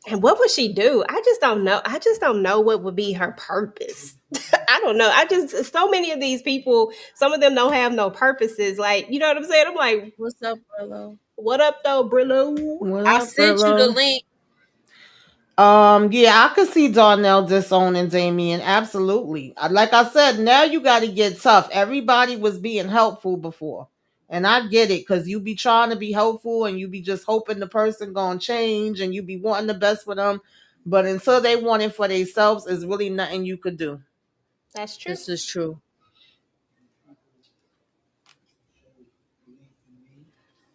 And what would she do? I just don't know. I just don't know what would be her purpose. I don't know. I just so many of these people, some of them don't have no purposes. Like, you know what I'm saying? I'm like, What's up, Brillo? what up though, Brillo? What I up, sent you the Brillo? link. Yeah, I could see Darnell disowning Damien. Absolutely. Like I said, now you got to get tough. Everybody was being helpful before. And I get it because you be trying to be helpful and you be just hoping the person going to change and you be wanting the best for them. But until they want it for themselves, there's really nothing you could do. That's true. This is true.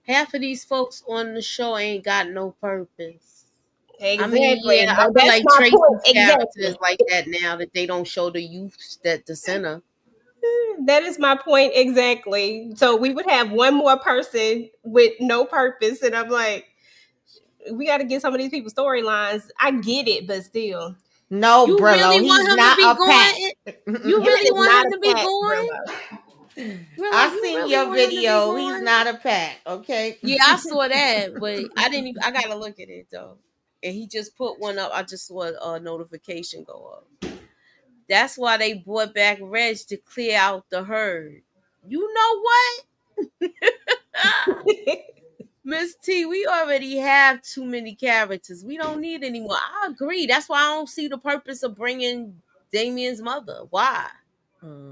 Half of these folks on the show ain't got no purpose. I mean, Exactly. yeah, I No, feel that's like my point. Tracy's character is Exactly. like that now that they don't show the youth at the center. That is my point exactly. So we would have one more person with no purpose, and I'm like, we got to get some of these people storylines. I get it, but still, No, You really Brillo, want he's him to not be a pack. going? You Emmett really is want not him a to be cat, going? Brillo. Brillo, I you seen really your want him to be video. He's going? not a pack, okay? Yeah, I saw that, but I didn't even. I gotta look at it though. And he just put one up. I just saw a notification go up. That's why they brought back Reg to clear out the herd. You know what? Miss T, we already have too many characters. We don't need any more. I agree. That's why I don't see the purpose of bringing Damien's mother. Why?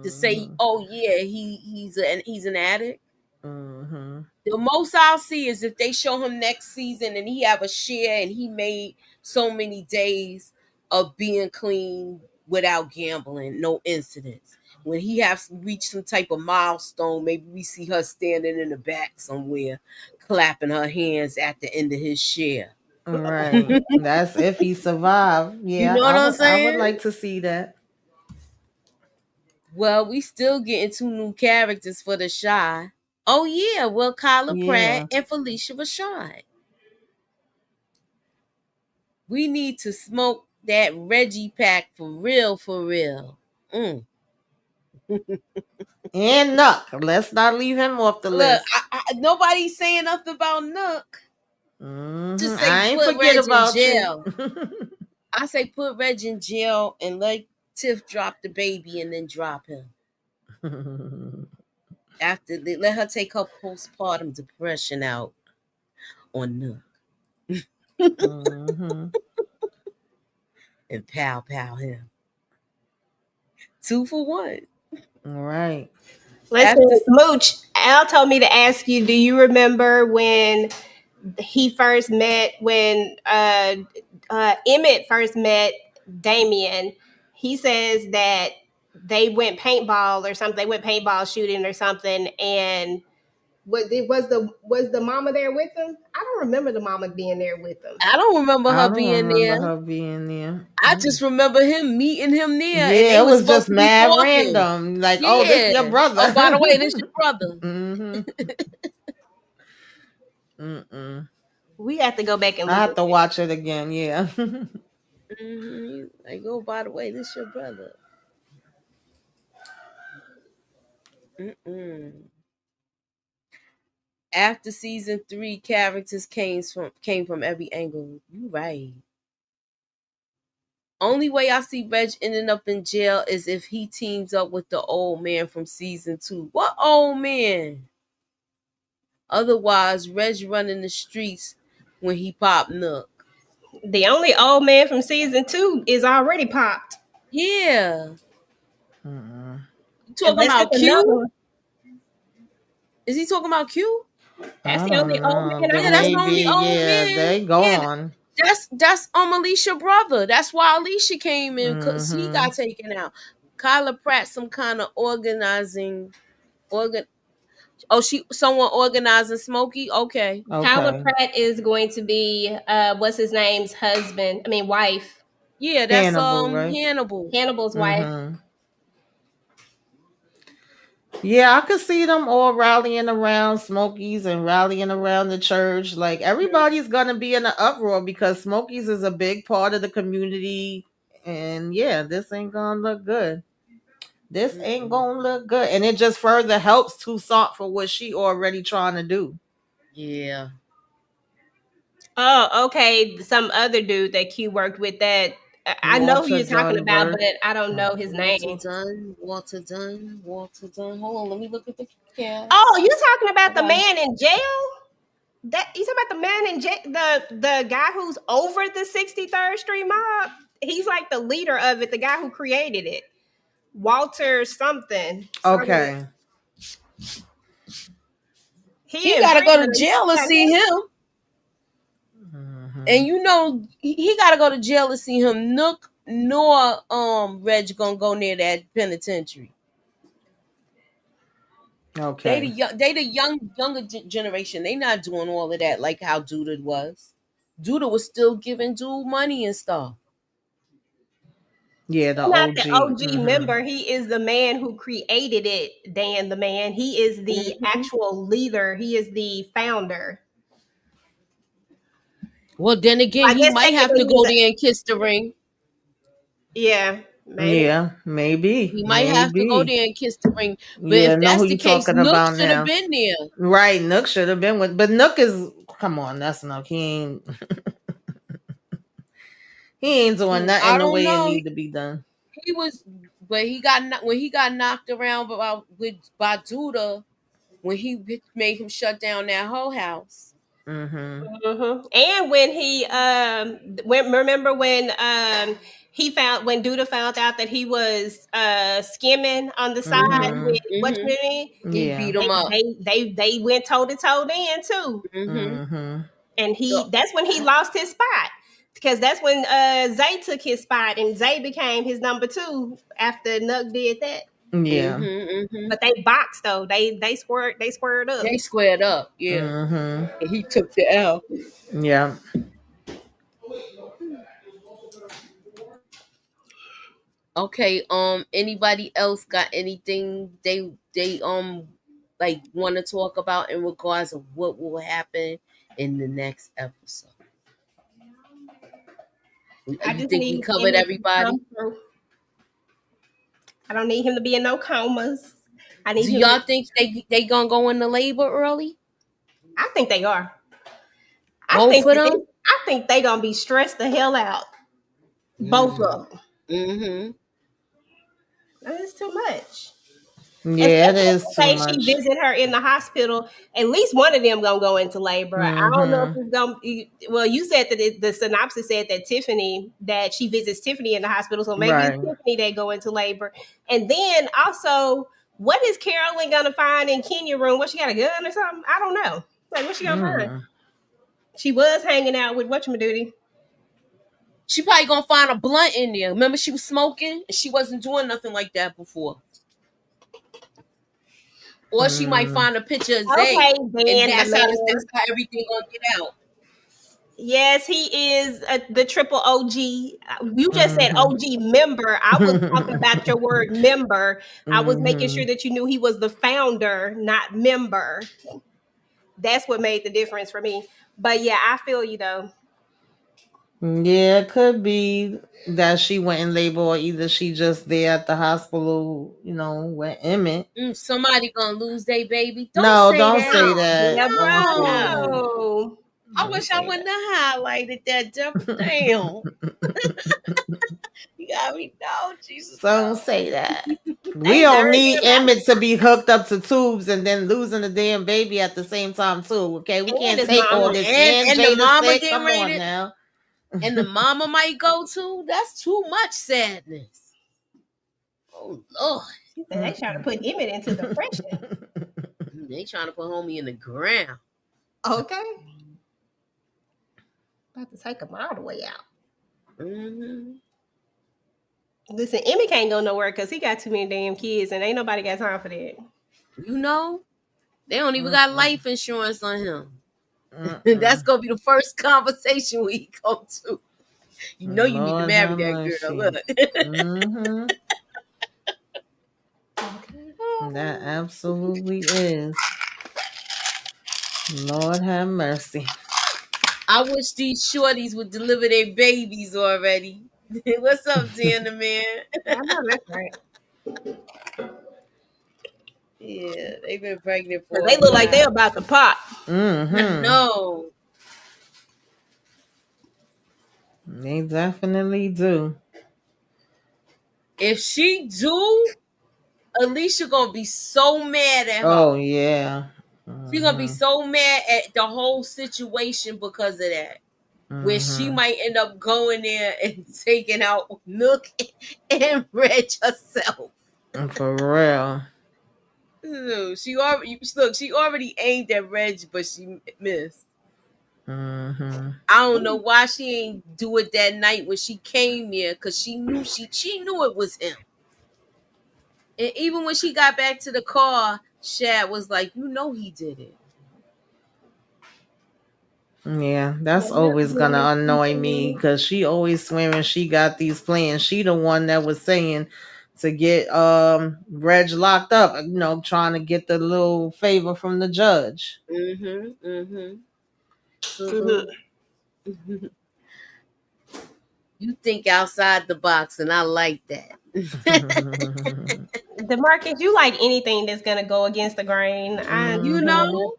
To say, Mm-hmm. oh yeah, he's an addict. Mm-hmm. The most I'll see is if they show him next season and he have a share and he made so many days of being clean without gambling, no incidents. When he has reached some type of milestone, maybe we see her standing in the back somewhere, clapping her hands at the end of his share. Right. That's if he survived. You Yeah, know what I'm I would saying? like to see that. Well, we still getting two new characters for the Shy. Oh yeah, well, Kyla Pratt Yeah. and Felicia Rashad. We need to smoke that Reggie pack for real, for real. Mm. And Nuck. Let's not leave him off the Look, list. nobody's saying nothing about Nook. Mm-hmm. Just say I ain't put forget Reg in about you. jail. I say put Reg in jail and let Tiff drop the baby and then drop him. Let her take her postpartum depression out on Nook Mm-hmm. and pow him. 2 for 1. All right. Listen, After Mooch, Al told me to ask you, do you remember when he first met, when Emmett first met Damien? He says that they went paintball or something. They went paintball shooting or something. And was the mama there with him? I don't remember the mama being there with him. I don't remember I her don't being there. remember her being there. I just remember him meeting him there, and they Yeah, it were was supposed just to be mad talking. random. Like, oh, this Yeah. your Oh, brother. by the way, this your brother. Mm-hmm. Mm-mm. We have to go back and I look have at to that. watch it again. Yeah. Like, oh, by the way, this your brother. Mm-mm. After season 3, characters came from every angle. You right. Only way I see Reg ending up in jail is if he teams up with the old man from season 2. What old man? Otherwise, Reg running the streets when he popped Nook. The only old man from season 2 is already popped. Yeah. Mm-mm. You talking Unless about it's another Q? one. Is he talking about Q? That's I the only don't old know. man I Yeah, Then that's the know. only maybe, old yeah, man. they Yeah, gone. that's Alicia brother. That's why Alicia came in because he Mm-hmm. got taken out. Kyla Pratt, some kind of organizing organ. Oh, someone organizing Smokey. Okay, Kyla Okay. Pratt is going to be what's his name's husband. I mean wife. Yeah, that's Hannibal, right? Hannibal. Hannibal's wife. Mm-hmm. Yeah, I could see them all rallying around Smokies and rallying around the church. Like everybody's gonna be in an uproar because Smokies is a big part of the community. And yeah, this ain't gonna look good. This ain't gonna look good. And it just further helps Toussaint for what she already trying to do. Yeah. Oh, okay. Some other dude that Q worked with that I know who Walter you're talking about, but Dunbar. I don't know his Walter name. Dunn. Walter Dunn. Walter Dunn. Hold on, let me look at the Oh, cast. you talking about the Okay. man in jail? That you talking about the man in jail, the guy who's over the 63rd Street mob? He's like the leader of it, the guy who created it. Walter something. Something. Okay. He He in gotta go prison. to You jail to got see him? him. And Mhm. you know he gotta go to jail to see him. Nook nor Reg gonna go near that penitentiary. Okay. They the younger generation. They not doing all of that like how Duda was. Duda was still giving dude money and stuff. Yeah, the Not the OG. OG member. He is the man who created it, Dan the man. He is the Hmm. actual leader. He is the founder. Well, then again, I he guess might have technically to he's go a there and kiss the ring. yeah, maybe. Yeah, maybe. He might have to go Maybe. there and kiss the ring. But Yeah, if know that's who the you case, talking Nook about should have now. been there. Right, Nook should have been with, but Nook is come on, that's Nook. He ain't doing I nothing the don't way it know. need to be done. He was, but when he got knocked around by Duda when he made him shut down that whole house. Mm-hmm. And when he remember when he found when Duda found out that he was skimming on the side Mhm. with Mm-hmm. what Mhm. you mean? He Yeah. beat him up. They went toe to toe then too. Mhm. Mm-hmm. And So, that's when he lost his spot. Because that's when Zay took his spot and Zay became his number two after Nuck did that. Yeah. mhm. Mhm. But they boxed though. They squared up. They squared up. Yeah. Mm-hmm. And he took the L. Yeah. Okay. Anybody else got anything they like want to talk about in regards of what will happen in the next episode? I You just think we need covered Emmett to everybody? come through. I don't need him to be in no comas. I need Do him to y'all think they gonna go into labor early? I think they are. I Both think of that them? I think they gonna be stressed the hell out. Both of them. Mm-hmm. That's too much. Yeah, it Especially if is too they say she much. visit her in the hospital, at least one of them gonna go into labor. I don't know if Mm-hmm. it's gonna be. Well, you said that the synopsis said that Tiffany that she visits Tiffany in the hospital, so maybe it's Right. Tiffany that go into labor. And then also, what is Carolyn gonna find in Kenya room? What she got a gun or something? I don't know. Like what she gonna find? Mm. She was hanging out with whatchamacallit. She probably gonna find a blunt in there. Remember, she was smoking and she wasn't doing nothing like that before. Or she might Mm. find a picture of Zay, Okay, and Dan the that's man. how everything gonna get out. Yes, he is the triple OG. You just said Mm-hmm. OG member. I was talking about your word member. I was making Mm-hmm. sure that you knew he was the founder, not member. That's what made the difference for me. But yeah, I feel you though. Yeah, it could be that she went in labor, or either she just there at the hospital, with Emmett. Somebody gonna lose their baby. Don't No, say don't that. say Oh, that. Deborah, Don't say that. No. no. I Don't wish I say wouldn't have highlighted that. Damn. You got me. No, Jesus, Don't no. say that. We They don't nervous need about Emmett to be hooked up to tubes and then losing the damn baby at the same time too. Okay, we it. And can't his take all mama. this. And And the Jada mama sick. getting Come ready on to, now. and the mama might go too. That's too much sadness. Oh Lord. She said they trying to put Emmett into depression. They trying to put homie in the ground. Okay. About to take him all the way out. Mm-hmm. Listen, Emmett can't go nowhere because he got too many damn kids and ain't nobody got time for that. You know, they don't even got life insurance on him. That's Mm-mm. gonna be the first conversation we go to. You know you need to Lord marry have that girl. mercy. Look. Mm-hmm. That absolutely is. Lord have mercy. I wish these shorties would deliver their babies already. What's up, Xander, man? I know that's right. Yeah, they've been pregnant But for they a look like while. they're about to pop. I Mm-hmm. know. They definitely do. If she do, Alicia gonna be so mad at her. Oh yeah. She gonna be Mm-hmm. so mad at the whole situation because of that. Where she Mm-hmm. might end up going there and taking out Nook and Reg herself. For real. She already look. She already aimed at Reg, but she missed. Mm-hmm. I don't know why she ain't do it that night when she came here, because she knew it was him. And even when she got back to the car, Shad was like, "You know he did it." Yeah, that's always gonna annoy me because she always swearing she got these plans. She the one that was saying to get Reg locked up, trying to get the little favor from the judge. So you think outside the box, and I like that. DeMarcus, you like anything that's gonna go against the grain. You know,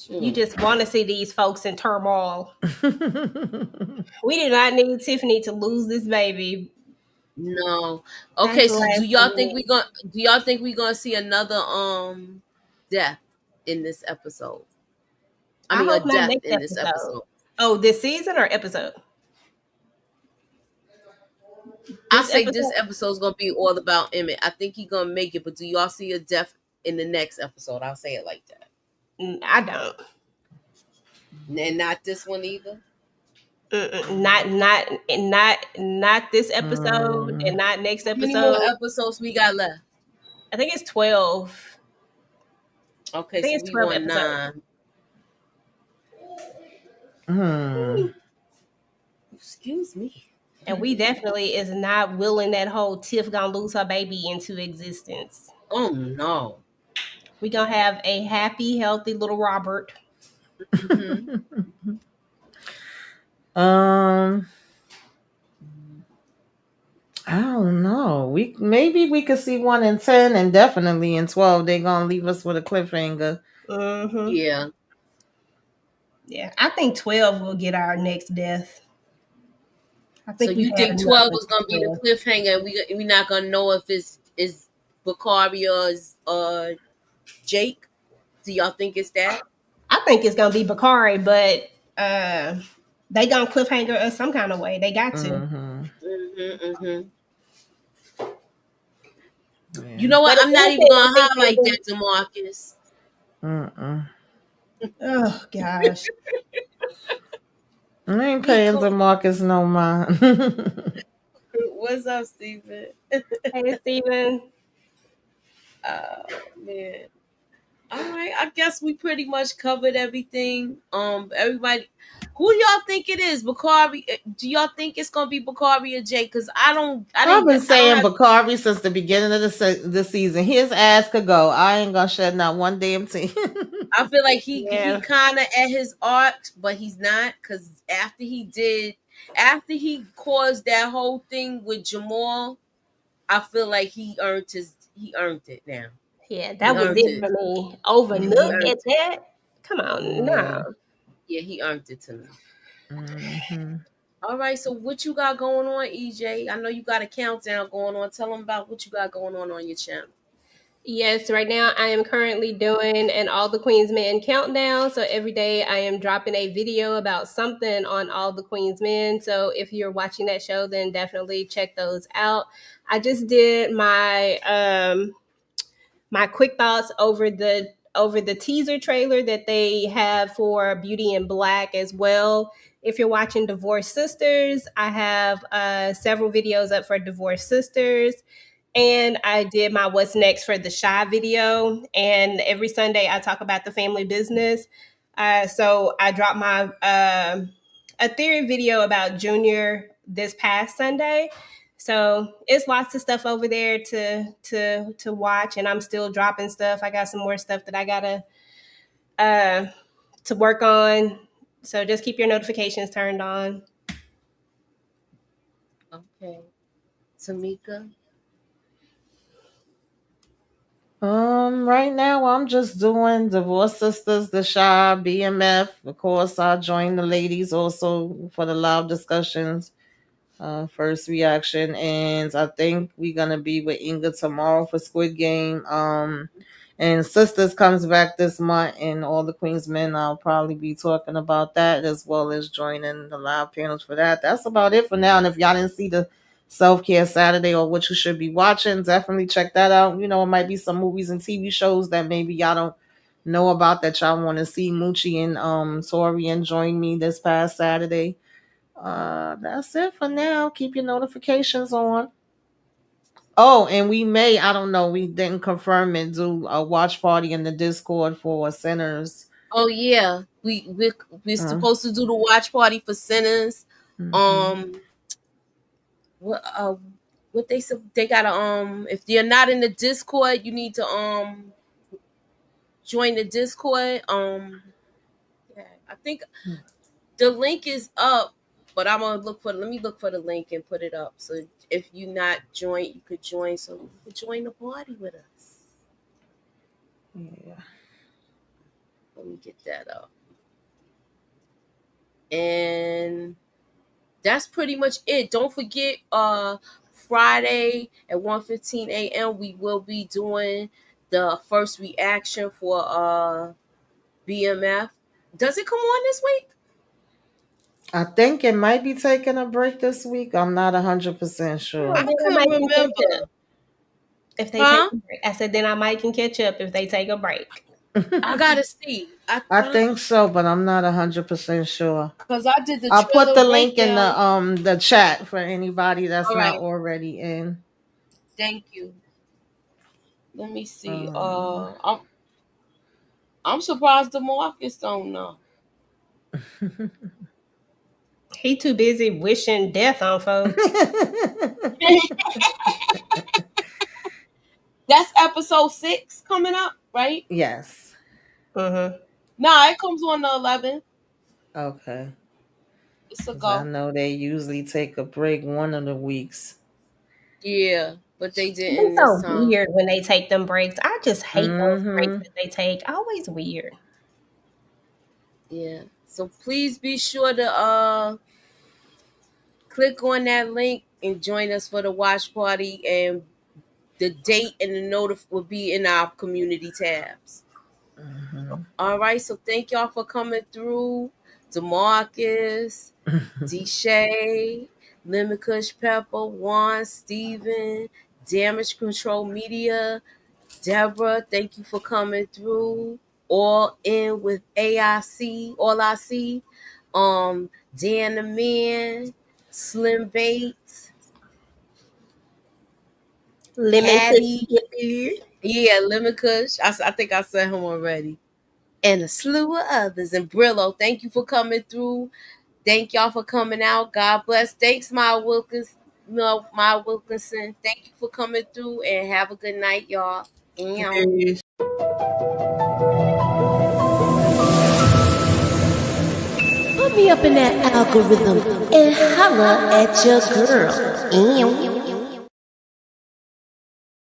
You just want to see these folks in turmoil. We do not need Tiffany to lose this baby. no. That's Okay, the so last thing. do y'all think we gonna see another death in this episode? I I mean, a hope not death next in this episode. episode. Oh, this season or episode? I This say this episode? episode's gonna be all about Emmett. I think he's gonna make it, but do y'all see a death in the next episode? I'll say it like that. I don't. And not this one either. Not this episode, and not next How many more episode. episodes we got left? I think it's 12. I Okay, think so it's we 12 want episodes. 9. Excuse me. And we definitely is not willing that whole Tiff gonna lose her baby into existence. Oh no. We gonna have a happy, healthy little Robert. um I don't know. Maybe we could see 1 in 10, and definitely in 12 they're gonna leave us with a cliffhanger. Mm-hmm. Yeah. Yeah, I think 12 will get our next death. I So think we you had think enough 12 with is gonna be the 12. cliffhanger? We not gonna know if it's Bakari or Jake. Do y'all think it's that? I think it's gonna be Bakari, but they gonna cliffhanger us some kind of way. They got to. Mm-hmm. You know what? But if I'm not even anything, I gonna think highlight that, DeMarcus. oh gosh. I ain't paying DeMarcus no mind. What's up, Steven? Hey Steven. Oh man. All right, I guess we pretty much covered everything. Everybody, who do y'all think it is? Bakari? Do y'all think it's gonna be Bakari or Jake? Because I've been saying Bakari since the beginning of the season. His ass could go. I ain't gonna shed not one damn tear. I feel like he Yeah. kind of at his arc, but he's not, because after he caused that whole thing with Jamal, I feel like he earned it now. Yeah, that was it for me. Over Nook at that? Come on, no. Yeah, he earned it to me. Mm-hmm. All right, so what you got going on, EJ? I know you got a countdown going on. Tell them about what you got going on your channel. Yes, right now I am currently doing an All the Queens Men countdown. So every day I am dropping a video about something on All the Queens Men. So if you're watching that show, then definitely check those out. I just did my my quick thoughts over the teaser trailer that they have for Beauty in Black as well. If you're watching Divorced Sisters, I have several videos up for Divorced Sisters. And I did my what's next for the Shy video. And every Sunday I talk about the family business. So I dropped my a theory video about Junior this past Sunday. So it's lots of stuff over there to watch, and I'm still dropping stuff. I got some more stuff that I gotta to work on. So just keep your notifications turned on. Okay. Tamika? Right now I'm just doing Divorce Sisters, the Shy, BMF. Of course, I join the ladies also for the live discussions. First reaction, and I think we're gonna be with Inga tomorrow for Squid Game. And Sisters comes back this month, and all the Queens men. I'll probably be talking about that as well as joining the live panels for that. That's about it for now. And if y'all didn't see the Self Care Saturday or what you should be watching, definitely check that out. You know, it might be some movies and TV shows that maybe y'all don't know about that y'all want to see. Moochie and Tori and join me this past Saturday. That's it for now. Keep your notifications on. Oh, and we may, I don't know, we didn't confirm it, do a watch party in the Discord for sinners. Oh yeah. We're supposed to do the watch party for sinners. Mm-hmm. What what they said they gotta if you're not in the Discord, you need to join the Discord. Yeah, I think the link is up, but I'm gonna let me look for the link and put it up. So if you not join, you could join, so you could join the party with us. Yeah. Let me get that up. And that's pretty much it. Don't forget Friday at 1:15 a.m. we will be doing the first reaction for BMF. Does it come on this week? I think it might be taking a break this week. I'm not 100% sure. I couldn't remember. If they take a break. I said then I might can catch up if they take a break. I gotta see. I think so, but I'm not 100% sure. Because I did the I'll put the link in breakdown. the chat for anybody that's All not right. already in. Thank you. Let me see. I'm surprised the Marcus don't know. He too busy wishing death on folks. That's episode 6 coming up, right? Yes. Mm-hmm. Nah, it comes on the 11th. Okay. It's a 'Cause go. I know they usually take a break one of the weeks. Yeah, but they didn't It's this so time. weird when they take them breaks. I just hate those breaks that they take. Always weird. Yeah. So please be sure to click on that link and join us for the watch party, and the date and the notif will be in our community tabs. All right, so thank y'all for coming through. DeMarcus, Deshay, Lemon Kush Pepper, Juan, Steven, Damage Control Media, Deborah, thank you for coming through. All in with AIC, All I See, Dan the Man, Slim Bates, Patty, yeah, Lemon Kush. I think I said him already. And a slew of others. And Brillo, thank you for coming through. Thank y'all for coming out. God bless. Thanks, my Wilkinson. No, my Wilkinson. Thank you for coming through, and have a good night, y'all. Peace. Put me up in that algorithm and holla at your girl.